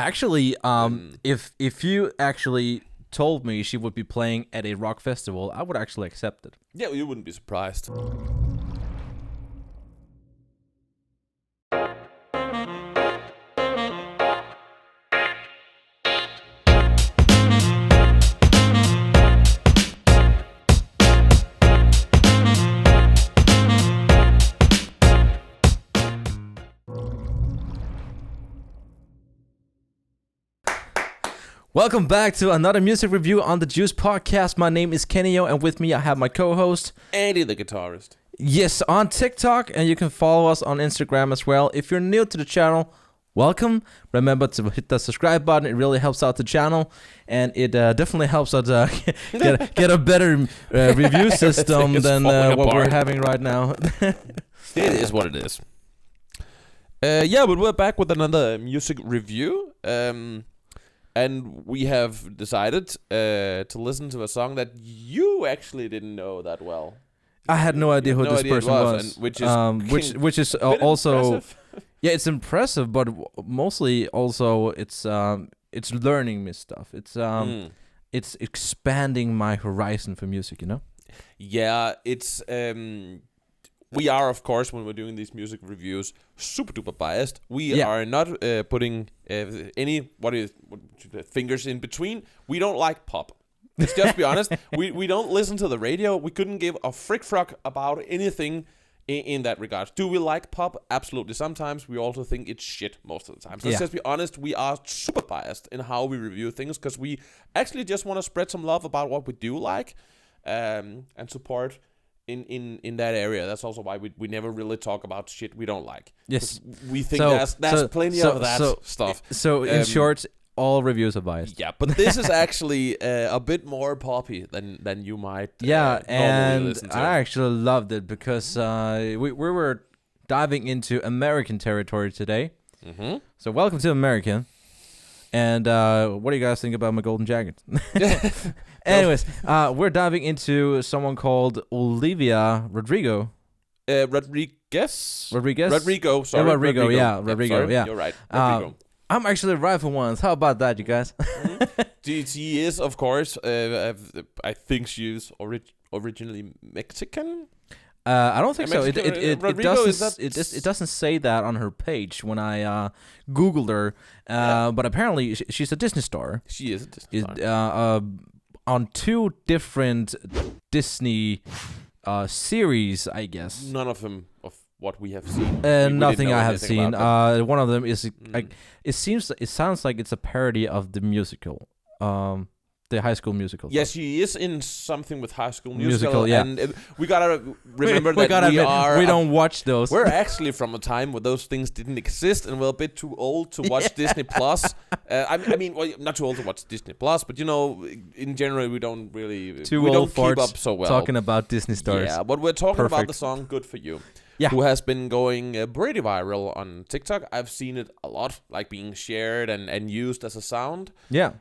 Actually, if you actually told me she would be playing at a rock festival, I would actually accept it. Yeah, you wouldn't be surprised. Welcome back to another music review on the Juice Podcast. My name is Kenio, and with me I have my co-host Andy, the guitarist. Yes, on TikTok, and you can follow us on Instagram as well. If you're new to the channel, welcome. Remember to hit the subscribe button. It really helps out the channel, and it definitely helps us get a better review system than what we're having right now. It is what it is. Yeah, but we're back with another music review. And we have decided to listen to a song that you actually didn't know that well. I had no idea who this person was, which is also impressive. Yeah, it's impressive, but mostly also it's learning me stuff. It's expanding my horizon for music, you know. Yeah, it's we are, of course, when we're doing these music reviews, super duper biased. We are not putting any fingers in between. We don't like pop. Let's just be honest. We don't listen to the radio. We couldn't give a frick about anything in that regard. Do we like pop? Absolutely. Sometimes we also think it's shit most of the time. So let's just be honest. We are super biased in how we review things because we actually just want to spread some love about what we do like and support in that area. That's also why we never really talk about shit we don't like. Yes. We think there's plenty of that stuff. So in short, all reviews are biased. Yeah, but this is actually a bit more poppy than you might and listen to. I actually loved it because we were diving into American territory today. Mm-hmm. So welcome to America. And what do you guys think about my golden jacket? Anyways, we're diving into someone called Olivia Rodrigo. Rodrigo, sorry. Rodrigo, yeah. You're right. Rodrigo. I'm actually right for once. How about that, you guys? She is, of course, I think she's originally Mexican. I don't think so. It It doesn't say that on her page when I Googled her. But apparently she's a Disney star. She is a Disney star. On 2 different Disney series, I guess. None of them of what we have seen. Nothing I have seen. One of them is like it sounds like it's a parody of the musical. The High School Musical. Yes, she is in something with High School Musical. Yeah. And we gotta remember we don't watch those. We're actually from a time where those things didn't exist, and we're a bit too old to watch Disney Plus. I mean, well, not too old to watch Disney Plus, but you know, in general, we don't really keep up so well. Talking about Disney stars. Yeah, but we're talking about the song "Good for You." Yeah. Who has been going pretty viral on TikTok. I've seen it a lot, like being shared and used as a sound. Yeah.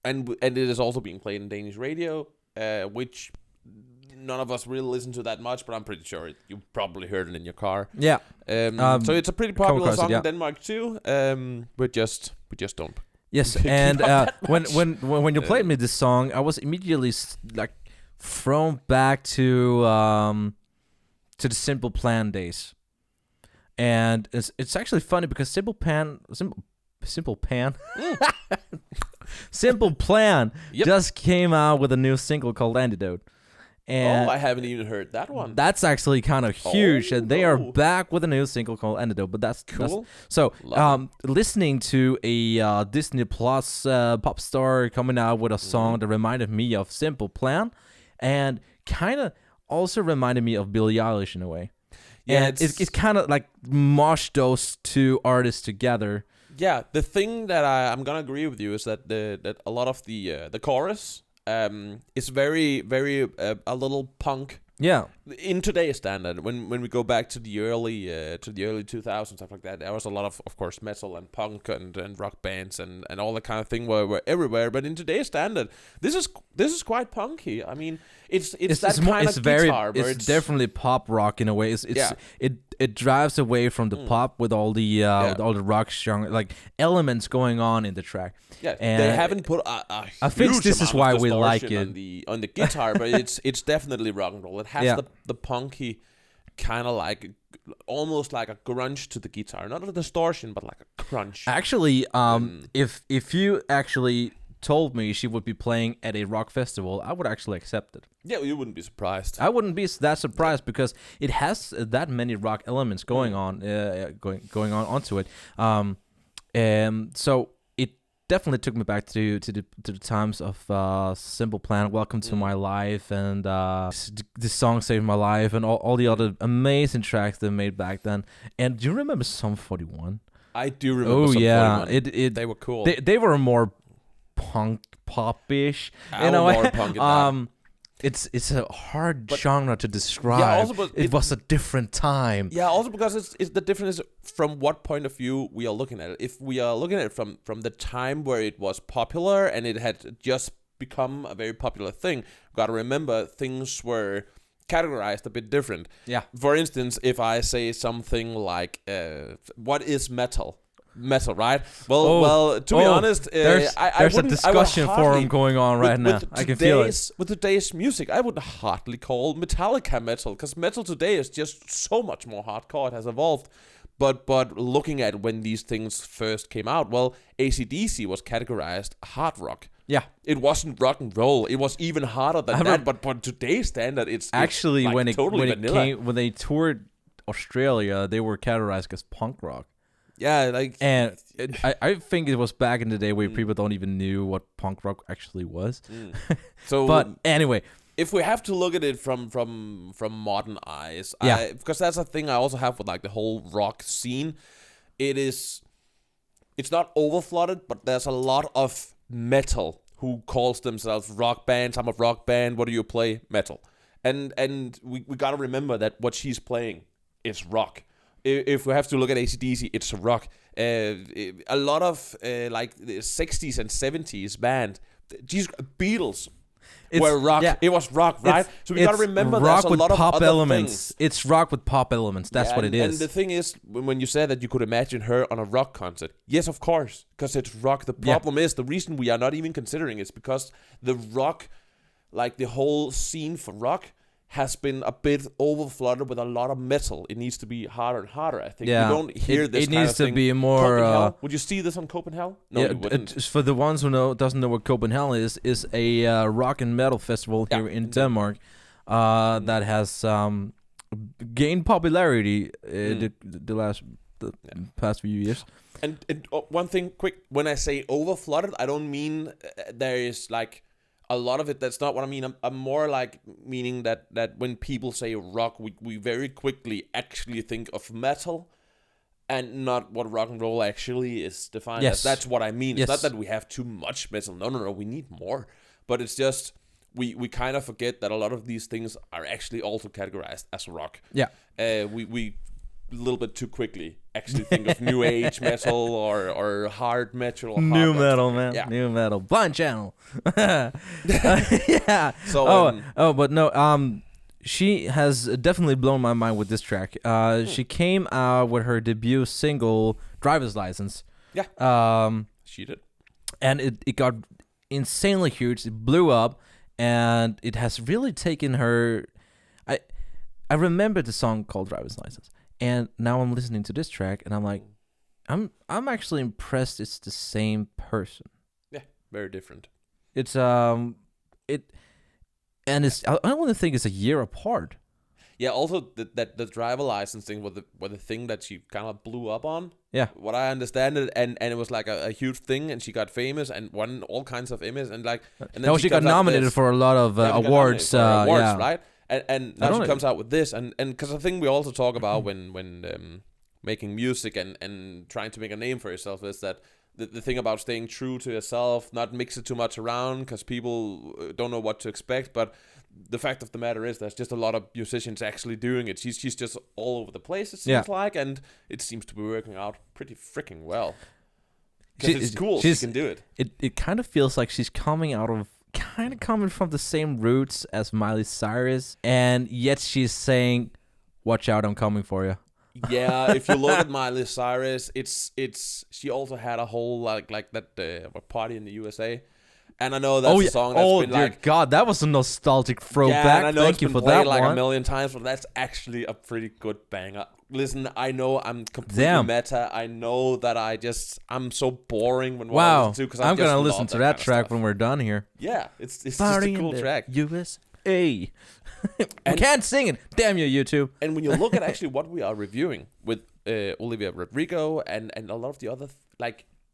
And it is also being played in Danish radio, which none of us really listen to that much, but I'm pretty sure you probably heard it in your car. Yeah. So it's a pretty popular song in Denmark too. We just don't. Yes, and when you played me this song, I was immediately like thrown back to the Simple Plan days, and it's actually funny because Simple Plan. Simple Plan just came out with a new single called Antidote. And I haven't even heard that one. That's actually kind of huge, and they are back with a new single called Antidote. But that's cool. Listening to a Disney Plus pop star coming out with a song that reminded me of Simple Plan, and kind of also reminded me of Billie Eilish in a way. Yeah, and it's kind of like mosh those 2 artists together. Yeah, the thing that I'm gonna agree with you is that that a lot of the chorus is very a little punk. Yeah. In today's standard, when we go back to the early 2000s, stuff like that, there was a lot of course metal and punk and rock bands and all that kind of thing were everywhere. But in today's standard, this is quite punky. I mean, it's that kind of guitar. It's definitely pop rock in a way. it drives away from the pop with all the rock genre like elements going on in the track. Yeah, and they haven't put I think this is why we like it on the guitar, but it's definitely rock and roll. It has the punky kind of like almost like a grunge to the guitar, not a distortion, but like a crunch. Actually, if you actually told me she would be playing at a rock festival, I would actually accept it. Yeah, you wouldn't be surprised. I wouldn't be that surprised because it has that many rock elements going on, going on onto it. So it definitely took me back to the times of Simple Plan, Welcome to My Life, and this song Saved My Life, and all the other amazing tracks they made back then. And do you remember Sum 41? I do remember. Sum 41. They were cool. They were more punk pop-ish, more punk it's a hard genre to describe. Yeah, also, it was a different time. Yeah, also because it's the difference from what point of view we are looking at it. If we are looking at it from the time where it was popular and it had just become a very popular thing, we've got to remember things were categorized a bit different. Yeah. For instance, if I say something like, what is metal? Metal, right? Well, to be honest, there's a discussion forum going on right now. I can feel it. With today's music, I would hardly call Metallica metal, because metal today is just so much more hardcore. It has evolved. But looking at when these things first came out, well, AC/DC was categorized hard rock. Yeah. It wasn't rock and roll. It was even harder than that. But today's standard, it's actually like when they toured Australia, they were categorized as punk rock. Yeah, like, and I think it was back in the day where people don't even knew what punk rock actually was. So, but anyway, if we have to look at it from modern eyes, because that's a thing I also have with like the whole rock scene. It's not overflooded, but there's a lot of metal who calls themselves rock bands. I'm a rock band. What do you play? Metal. And we gotta remember that what she's playing is rock. If we have to look at AC/DC, it's rock. A lot of like the 60s and 70s band, Beatles were rock. Yeah. It was rock, right? So we gotta remember there's a lot of other elements. Things. It's rock with pop elements. That's what it is. And the thing is, when you said that you could imagine her on a rock concert, yes, of course, because it's rock. The problem is, the reason we are not even considering is because the rock, like the whole scene for rock, has been a bit overflooded with a lot of metal. It needs to be harder and harder. I think you don't hear this. It needs to be more. Would you see this on Copenhagen? No, yeah, you wouldn't. For the ones who doesn't know what Copenhagen is a rock and metal festival here in Denmark that has gained popularity the past few years. And one thing, quick, when I say overflooded, I don't mean there is like a lot of it. That's not what I mean. I'm more like meaning that when people say rock, we very quickly actually think of metal and not what rock and roll actually is defined as. That's what I mean. It's not that we have too much metal. No, we need more. But it's just we kind of forget that a lot of these things are actually also categorized as rock. Yeah. We a little bit too quickly actually think of new age metal or hard metal. Or new hard metal, rock. man. Yeah. New metal. Blind Channel. Yeah. So but no. She has definitely blown my mind with this track. She came out with her debut single, "Driver's License." Yeah. She did, and it got insanely huge. It blew up, and it has really taken her. I remember the song called "Driver's License." And now I'm listening to this track, and I'm like, I'm actually impressed. It's the same person. Yeah, very different. It's and it's I don't even think it's a year apart. Yeah. Also, the driver license thing was the thing that she kind of blew up on. Yeah. What I understand it, and it was like a huge thing, and she got famous and won all kinds of Emmys, and like. And then she got nominated for a lot of awards. Awards, right? And now she comes out with this, and because I think we also talk about when making music and trying to make a name for yourself is that the thing about staying true to yourself, not mix it too much around because people don't know what to expect. But the fact of the matter is there's just a lot of musicians actually doing it. She's just all over the place, it seems like, and it seems to be working out pretty freaking well. Because it's cool she can do it. It kind of feels like she's coming from the same roots as Miley Cyrus, and yet she's saying, "Watch out, I'm coming for you." Yeah, if you look at Miley Cyrus, it's she also had a whole like that party in the USA, and I know that's a song that's been dear like, God, that was a nostalgic throwback. yeah, and I know Thank it's you been for played that like one. a million times, but that's actually a pretty good banger. Listen, I know I'm completely Damn. meta. I know that I'm so boring when I Wow, listen to, because I'm gonna listen to that track when we're done here. Yeah, it's just Party a cool in the track. USA. I can't sing it. Damn you, YouTube. And when you look at actually what we are reviewing with Olivia Rodrigo and a lot of the other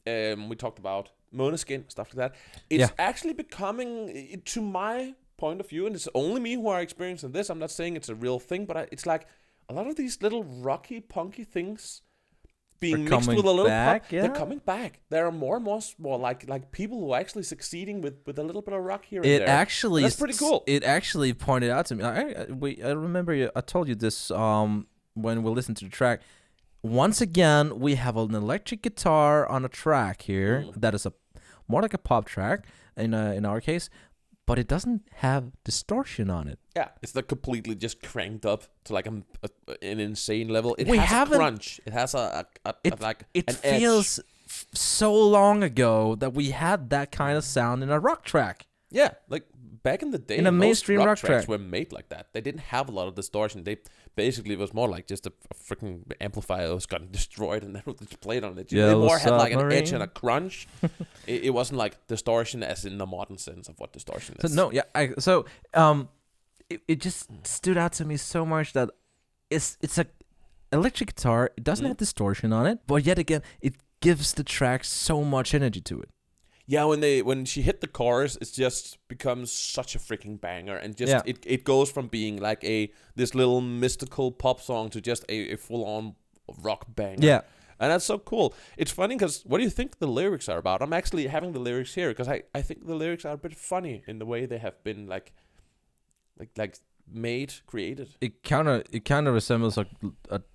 we talked about Måneskin, stuff like that, it's actually becoming, to my point of view, and it's only me who are experiencing this. I'm not saying it's a real thing, but it's like a lot of these little rocky, punky things being mixed with a little pop. Yeah? They're coming back. There are more and more like people who are actually succeeding with a little bit of rock here and there. Actually, that's pretty cool. It actually pointed out to me. I remember I told you this when we listened to the track. Once again, we have an electric guitar on a track here that is more like a pop track in our case, but it doesn't have distortion on it. Yeah, it's not completely just cranked up to like an insane level. It has a crunch. It has it feels so long ago that we had that kind of sound in a rock track. Yeah, like back in the day, in a mainstream rock tracks track were made like that. They didn't have a lot of distortion. They basically was more like just a freaking amplifier that was gotten destroyed and then just played on it. They more had like an edge and a crunch. It wasn't like distortion as in the modern sense of what distortion is. It just stood out to me so much that it's a electric guitar. It doesn't have distortion on it, but yet again, it gives the track so much energy to it. Yeah, when she hit the chorus, it just becomes such a freaking banger, and just it goes from being like this little mystical pop song to just a full on rock banger. Yeah, and that's so cool. It's funny because what do you think the lyrics are about? I'm actually having the lyrics here because I think the lyrics are a bit funny in the way they have been like created. It kind of resembles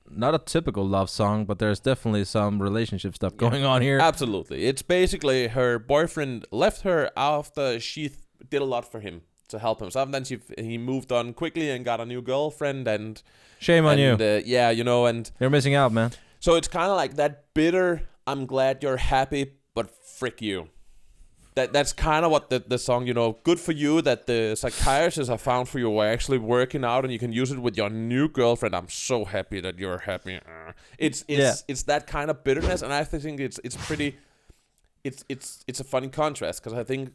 not a typical love song, but there's definitely some relationship stuff going on here. Absolutely. It's basically her boyfriend left her after she did a lot for him to help him. So then he moved on quickly and got a new girlfriend, and shame on you. Yeah, and you're missing out, man. So it's kind of like that bitter, I'm glad you're happy, but frick you. That's kind of what the song, good for you that the psychiatrists have found for you are actually working out and you can use it with your new girlfriend. I'm so happy that you're happy. It's that kind of bitterness, and I think it's a funny contrast, because I think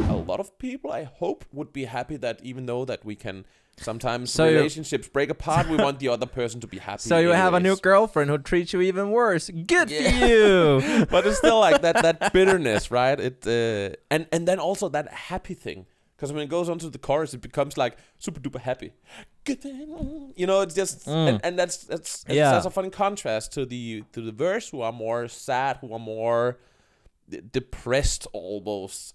a lot of people, I hope, would be happy that even though that we can sometimes relationships break apart, we want the other person to be happy. So you have a new girlfriend who treats you even worse. Good for you. But it's still like that bitterness, right? And then also that happy thing, because when it goes on to the chorus, it becomes like super duper happy. It's just and that's a funny contrast to the verse, who are more sad, who are more depressed almost,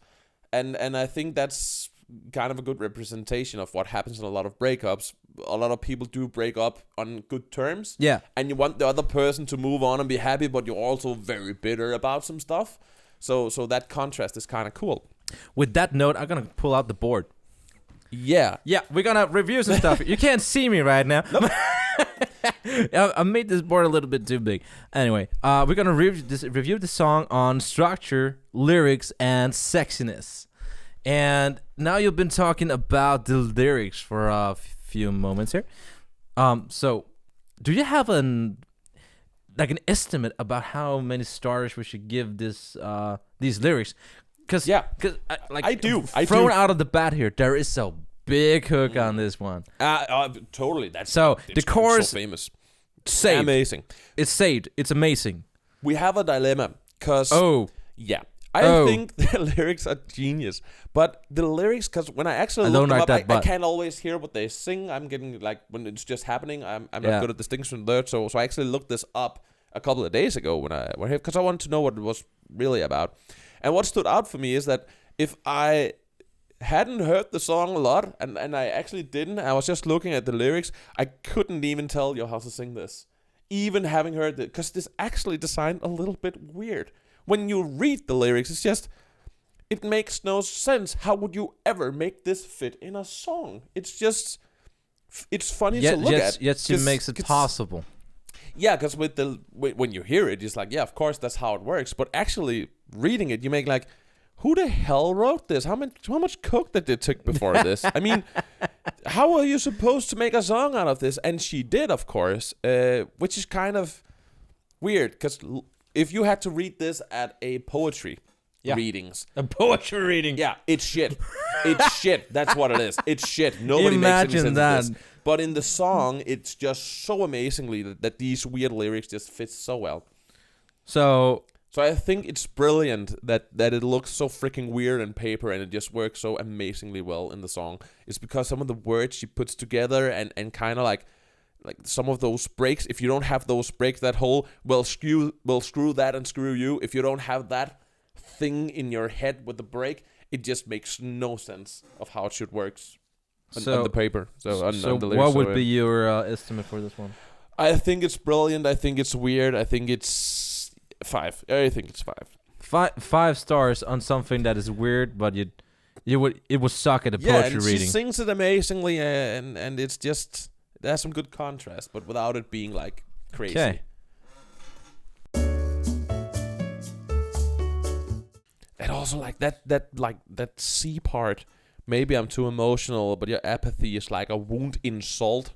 and I think that's kind of a good representation of what happens in a lot of breakups. A lot of people do break up on good terms. Yeah. And you want the other person to move on and be happy, but you're also very bitter about some stuff. So that contrast is kind of cool. With that note, I'm going to pull out the board. Yeah. Yeah, we're going to review some stuff. You can't see me right now. Nope. I made this board a little bit too big. Anyway, we're going to review the song on structure, lyrics, and sexiness. And now you've been talking about the lyrics for a few moments here. So do you have an estimate about how many stars we should give these lyrics? Because I do. Thrown out of the bat here, there is a big hook on this one. Totally. That's so the chorus, so famous, saved. Amazing. It's saved. It's amazing. We have a dilemma because I think the lyrics are genius, but the lyrics, because when I actually look them up, I can't always hear what they sing. I'm getting, like, when it's just happening, I'm not good at distinction there. So I actually looked this up a couple of days ago when I went here, because I wanted to know what it was really about. And what stood out for me is that if I hadn't heard the song a lot, and I actually didn't, I was just looking at the lyrics, I couldn't even tell you how to sing this, even having heard it, because this actually designed a little bit weird. When you read the lyrics, it's just, it makes no sense. How would you ever make this fit in a song? It's just, it's funny to look at. Yes, it makes it possible. Yeah, because when you hear it, it's like, yeah, of course that's how it works. But actually reading it, you make like, who the hell wrote this? How much coke that they took before this? I mean, how are you supposed to make a song out of this? And she did, of course, which is kind of weird, because if you had to read this at a poetry readings, a poetry reading, yeah, it's shit. It's shit. That's what it is. It's shit. Nobody makes any sense of this. But in the song, it's just so amazingly that these weird lyrics just fit so well. So I think it's brilliant that it looks so freaking weird on paper and it just works so amazingly well in the song. It's because some of the words she puts together and kind of like some of those breaks. If you don't have those breaks, that whole screw that and screw you. If you don't have that thing in your head with the break, it just makes no sense of how it should work on the paper. On the lyrics. What would be your estimate for this one? I think it's brilliant. I think it's weird. I think it's 5. I think it's 5. 5 stars on something that is weird, but it would suck at a poetry reading. She sings it amazingly, and it's just, it has some good contrast, but without it being like crazy. Okay. And also like that C part. Maybe I'm too emotional, but your apathy is like a wound in salt.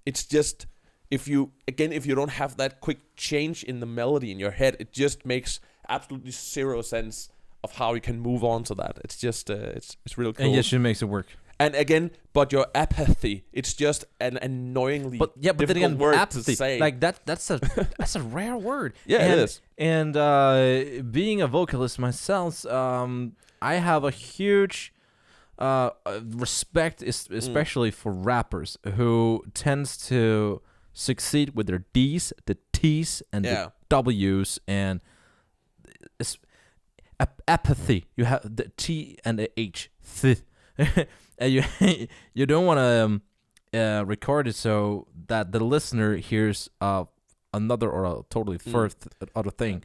It's just, if you don't have that quick change in the melody in your head, it just makes absolutely zero sense of how you can move on to that. It's just it's real cool. And yes, she makes it work. And again, but your apathy, it's just an annoyingly difficult word apathy, to say. Like that's a rare word. Yeah, it is. And being a vocalist myself, I have a huge respect, especially for rappers who tends to succeed with their D's, the T's, and the W's, and apathy. You have the T and the H. And you don't want to record it so that the listener hears another or a totally first other thing.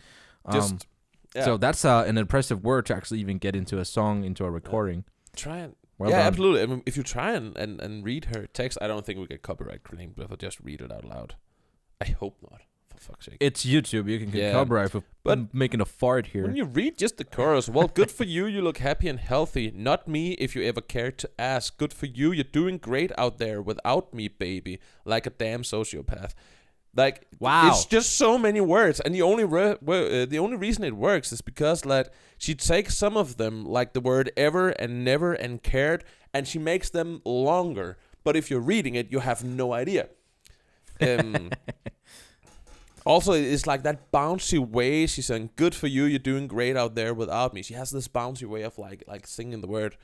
So that's an impressive word to actually even get into a song, into a recording. Try and well done. Absolutely. I mean, if you try and read her text, I don't think we get copyright claimed, but if I just read it out loud, I hope not. For fuck's sake. It's YouTube. You can get copyright for making a fart here. When you read just the chorus, well, good for you. You look happy and healthy. Not me, if you ever cared to ask. Good for you. You're doing great out there without me, baby. Like a damn sociopath. Like, wow, it's just so many words, and the only reason it works is because like she takes some of them, like the word ever and never and cared, and she makes them longer. But if you're reading it, you have no idea. Also, it's like that bouncy way she's saying, "Good for you, you're doing great out there without me." She has this bouncy way of like singing the word,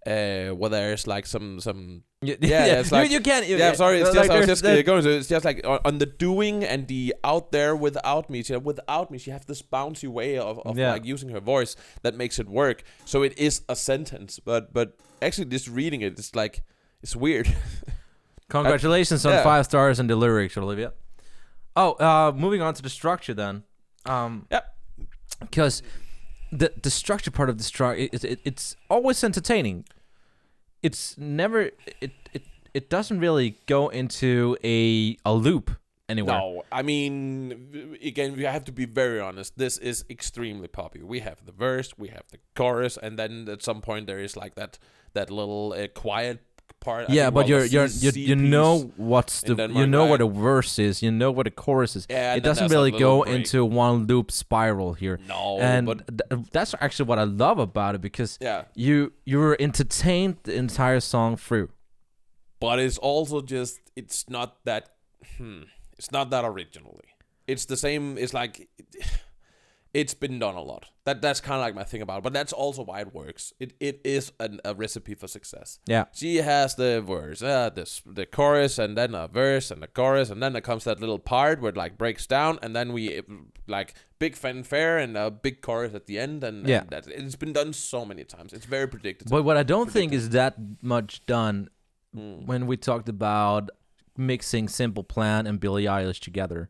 where there's like some. It's like you can't. I'm sorry. It's like just I was just going to. It's just like on the doing and the out there without me. Without me, she has this bouncy way of like using her voice that makes it work. So it is a sentence, but actually, just reading it, it's like it's weird. Congratulations on 5 stars and the lyrics, Olivia. Oh, moving on to the structure then. Because the structure part of the structure, it's always entertaining. It's never it doesn't really go into a loop anywhere. No, I mean, again, we have to be very honest. This is extremely poppy. We have the verse, we have the chorus, and then at some point there is like that little quiet part. Yeah, but you know what's the what the verse is. You know what the chorus is. Yeah, it doesn't really go into one loop spiral here. No, and but that's actually what I love about it, because you were entertained the entire song through. But it's also just it's not that originally. It's the same. It's like it's been done a lot. That's kind of like my thing about it. But that's also why it works. It is a recipe for success. Yeah. She has the verse, the chorus, and then a verse and a chorus, and then there comes that little part where it like breaks down, and then we like big fanfare and a big chorus at the end, and that it's been done so many times. It's very predictable. But what I don't think is that much done when we talked about mixing Simple Plan and Billie Eilish together.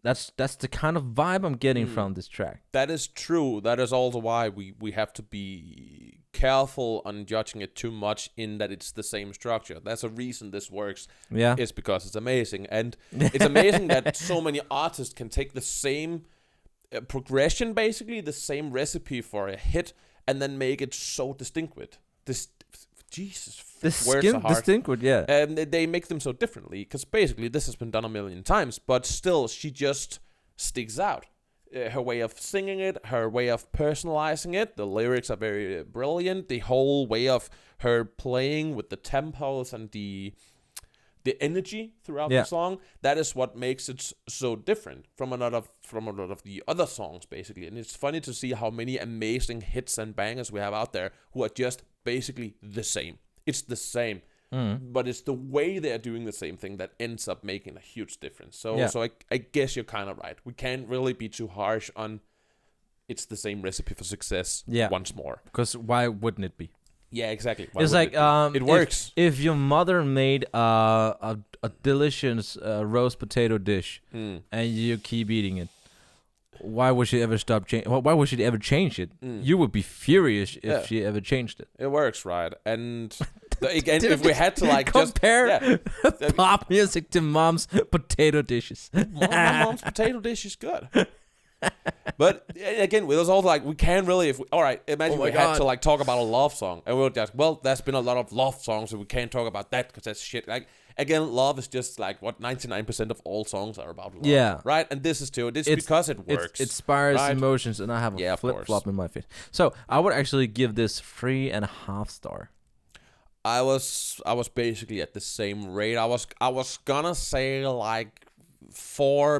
That's the kind of vibe I'm getting from this track. That is true. That is also why we have to be careful on judging it too much in that it's the same structure. That's a reason this works. Yeah. It's because it's amazing. And it's amazing that so many artists can take the same progression, basically, the same recipe for a hit, and then make it so distinct. Jesus, words are hard. Distinct, yeah. And they make them so differently, because basically this has been done a million times, but still, she just sticks out. Her way of singing it, her way of personalizing it, the lyrics are very brilliant. The whole way of her playing with the tempos and the energy throughout the song, that is what makes it so different from a lot of the other songs, basically. And it's funny to see how many amazing hits and bangers we have out there who are just basically the same. It's the same. But it's the way they're doing the same thing that ends up making a huge difference. So I guess you're kind of right. We can't really be too harsh on it's the same recipe for success once more. Because why wouldn't it be? Yeah, exactly. It's like it works. If your mother made a delicious roast potato dish and you keep eating it, why would she ever why would she ever change it? You would be furious if she ever changed it. It works, right? And again, if we had to like compare pop music to mom's potato dishes, my mom's potato dish is good. But again, with us all, like, we can't really. Imagine we had to like talk about a love song, and we'll just, there's been a lot of love songs, so we can't talk about that because that's shit. Like, again, love is just like what 99% of all songs are about love. Yeah, right. And this is too. It's because it works. It inspires emotions, and I have a flip flop in my face. So I would actually give this 3.5 stars. I was basically at the same rate. I was gonna say like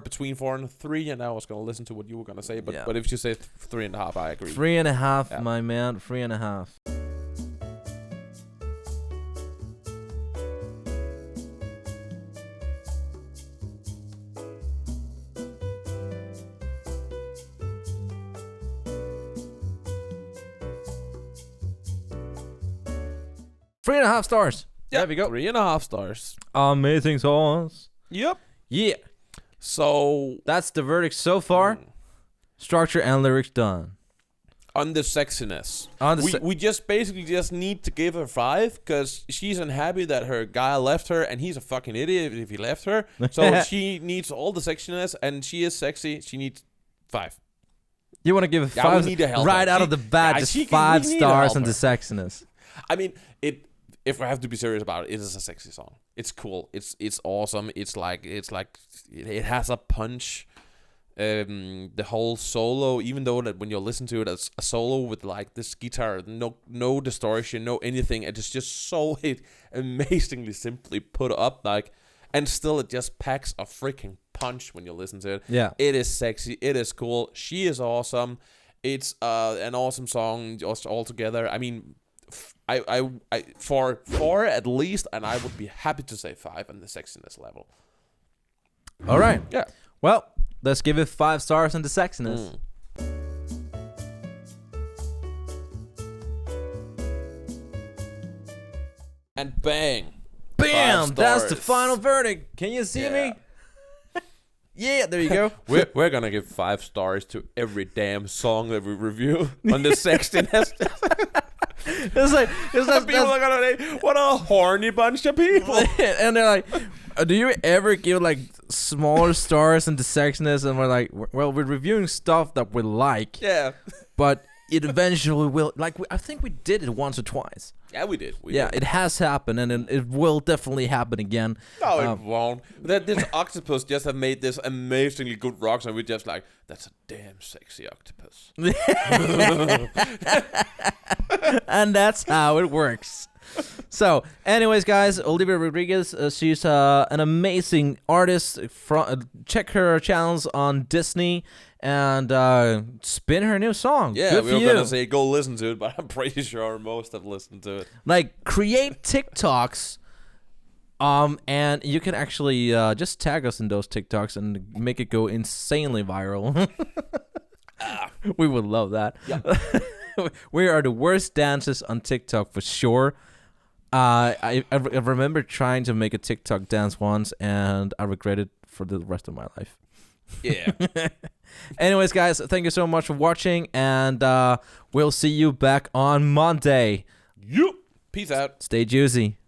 between 4 and 3, and I was gonna listen to what you were gonna say, but if you say 3.5, I agree. 3.5, my man, 3.5. Three and a half stars. There we go. 3.5 stars. Amazing songs. Yep. Yeah. So that's the verdict so far. Structure and lyrics done. On the sexiness, we just basically need to give her 5 because she's unhappy that her guy left her, and he's a fucking idiot if he left her. So she needs all the sexiness, and she is sexy. She needs 5. You want to give it 5 right out of the bat? Just 5 stars on the sexiness. I mean, if I have to be serious about it, it is a sexy song. It's cool. It's awesome. It has a punch. The whole solo, even though that when you listen to it as a solo with like this guitar, no distortion, no anything, it is just so amazingly simply put up, like, and still it just packs a freaking punch when you listen to it. Yeah, it is sexy. It is cool. She is awesome. It's an awesome song just all together. I mean, I for 4 at least, and I would be happy to say 5 on the sexiness level. All right. Yeah. Well, let's give it 5 stars on the sexiness. And bang. Bam! That's the final verdict. Can you see me? Yeah, there you go. We're gonna give 5 stars to every damn song that we review on the sexiness. It's like people are gonna say, what a horny bunch of people. And they're like, do you ever give like smaller stars in the sexiness? And we're like, well, we're reviewing stuff that we like. Yeah. But it eventually will. Like, I think we did it once or twice. Yeah, we did. It has happened, and it will definitely happen again. No, it won't. This octopus just have made this amazingly good rock, and we're just like, that's a damn sexy octopus. And that's how it works. So, anyways, guys, Olivia Rodrigo, she's an amazing artist. Check her channels on Disney and spin her new song. Yeah, we were gonna say go listen to it, but I'm pretty sure most have listened to it. Like, create TikToks, and you can actually just tag us in those TikToks and make it go insanely viral. We would love that. Yeah. We are the worst dancers on TikTok for sure. I remember trying to make a TikTok dance once, and I regret it for the rest of my life. Yeah. Anyways, guys, thank you so much for watching, and we'll see you back on Monday. You. Peace out. Stay juicy.